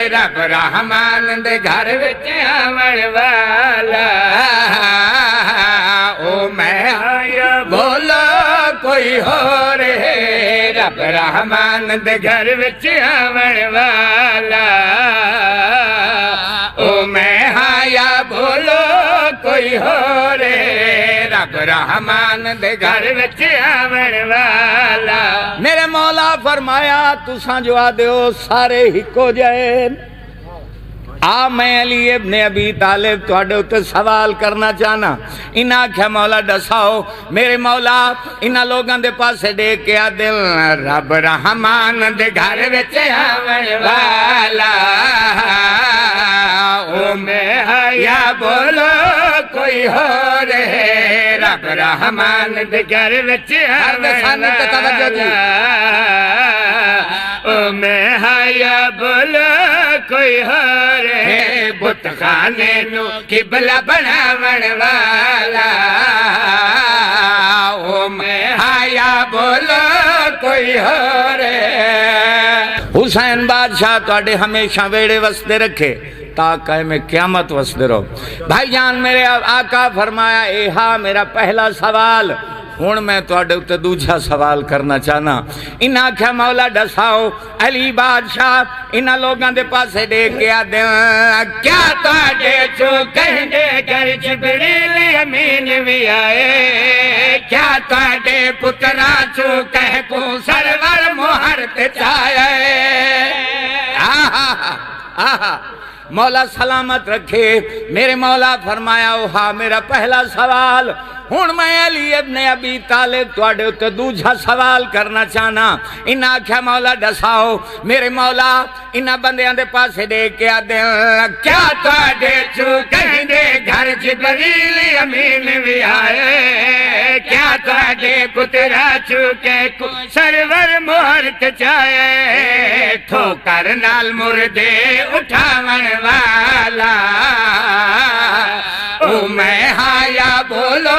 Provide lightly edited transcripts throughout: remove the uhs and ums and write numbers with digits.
رب رحمان دے گھر وچ آون والا او میں آیا بولو کوئی ہور ہے رب رحمان دے گھر وچ آون والا او میں آیا بولو کوئی ہور ہے رب رحمان دے گھر وچ آون والا میرے مولا فرمایا تساں جو آدے ہو سارے ہکو جائے میں علی ابن ابی طالب تواڈے اُتے سوال کرنا چاہنا انہاں کیا مولا دساؤ میرے مولا انہاں لوگاں دے پاسے دیکھ کے دل رب رحمان دے گھر وچ آون والا او میں یا بولو کوئی ہور ہے رب رحمان دے گھر وچ آون والا او میں یا بولو کوئی ہور بت خانے نو قبلہ بناون والا او میں آیا بولو کوئی ہور حسین بادشاہ تواڈے ہمیشہ ویڑے وسدے رکھے تا قائم قیامت وسدے رہو بھائی جان میرے آقا فرمایا اے ہاں میرا پہلا سوال ہون میں تواڈے اُتے دوجا سوال کرنا چاہنا انہاں کیا مولا دساؤ علی بادشاہ انہاں لوگاں دے پاسے دیکھ کے آدھے کیا تواڈے چو کہندے گر جبریل امین بھی آئے کیا تواڈے پتراں چو کہہ کو سرور مہر تے چاہے مولا سلامت رکھے میرے مولا فرمایا اوہا میرا پہلا سوال ہون میں علی ابن ابی طالب تواڈے اُتے دوجا سوال کرنا چاہنا انہاں کیا مولا دساؤ میرے مولا انہاں بندیاں دے پاسے دیکھ کے آدھے کیا تواڈے چو کہندے گھر جبریل امین بھی آئے کیا تواڈے پترا چو کہ سرور مہر تے چاہے ٹھوکر نال مردے اٹھاون والا او میں آیا بولو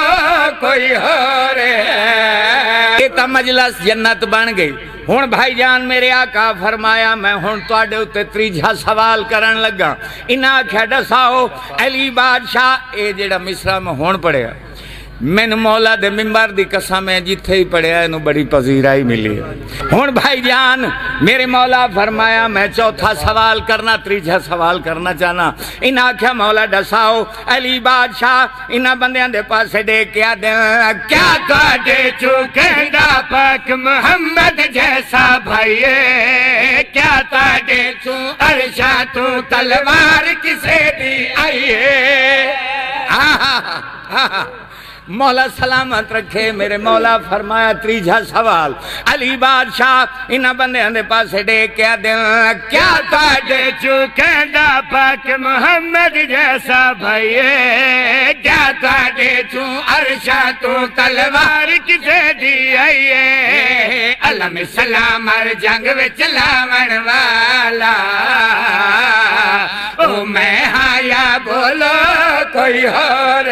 کوئی ہور یہ تا مجلس جنت بن گئی ہون بھائی جان میرے آقا فرمایا میں ہون تواڈے اُتے تریجا سوال کرن لگا انہاں کیا دساؤ علی بادشاہ اے جڑا مصرع میں ہون پڑیا میں مولا دے منبر دی قسم ہے جتھے ہی پڑھیا انہوں بڑی پذیرائی ملی ہون بھائی جان میرے مولا فرمایا میں چوتھا سوال کرنا تریجا سوال کرنا چاہنا انہاں کیا مولا دساؤ علی بادشاہ انہاں بندیاں دے پاسے دیکھ کے آدھے کیا تواڈے چو کہندا پاک محمد جیسا بھائیے کیا تواڈے چو عرشاں تو تلوار کسے دی آئیے مولا سلامت رکھے میرے مولا فرمایا تریجا سوال علی بادشاہ انہاں بندیاں دے پاسے دیکھ کے آدھے کیا تواڈے چو کہندا پاک محمد جیسا بھائیے کیا تواڈے چو عرشاں تو تلوار کسے دی آئیے علم اسلام ہر جنگ وچ لاون والا او میں آیا بولو کوئی ہور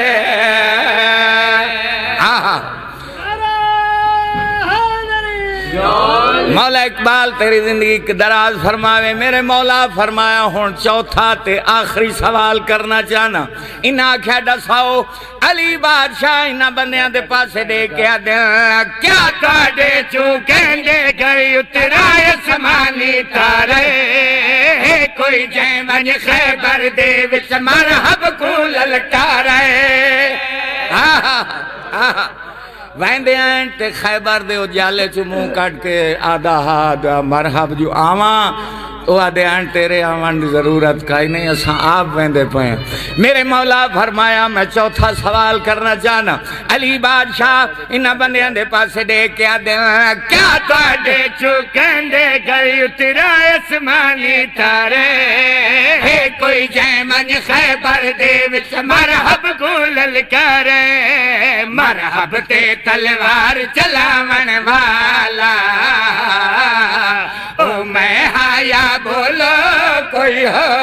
مولا اقبال تیری زندگی کی دراز فرماوے میرے مولا فرمایا ہون چوتھا تے آخری سوال کرنا چاہنا انہاں کیا دساؤ علی بادشاہ انہاں بندیاں دے پاسے دیکھ کے آدھے کیا تواڈے چو کہندے گئی اترائے سمانی تارے کوئی جائیں ونج خیبر دے وچ مرحب کو للکارے ویندے ہیں تے خیبر دے جالے چو منہ کٹ کے آدھا ہاتھ مرحب جو آواں تو آدھے ہیں تیرے آوان دی ضرورت کائی نہیں اساں آپ ویندے پہیں میرے مولا فرمایا میں چوتھا سوال کرنا چاہنا علی بادشاہ انہاں بندیاں دے پاسے دیکھ کے آدھے کیا تواڈے چو کہندے گئی اترا اسمانی تارے کوئی جائیں من خیبر دے وچ مرحب کو للکارے مرحب تے تلوار چلاون والا او میں آیا بولو کوئی ہو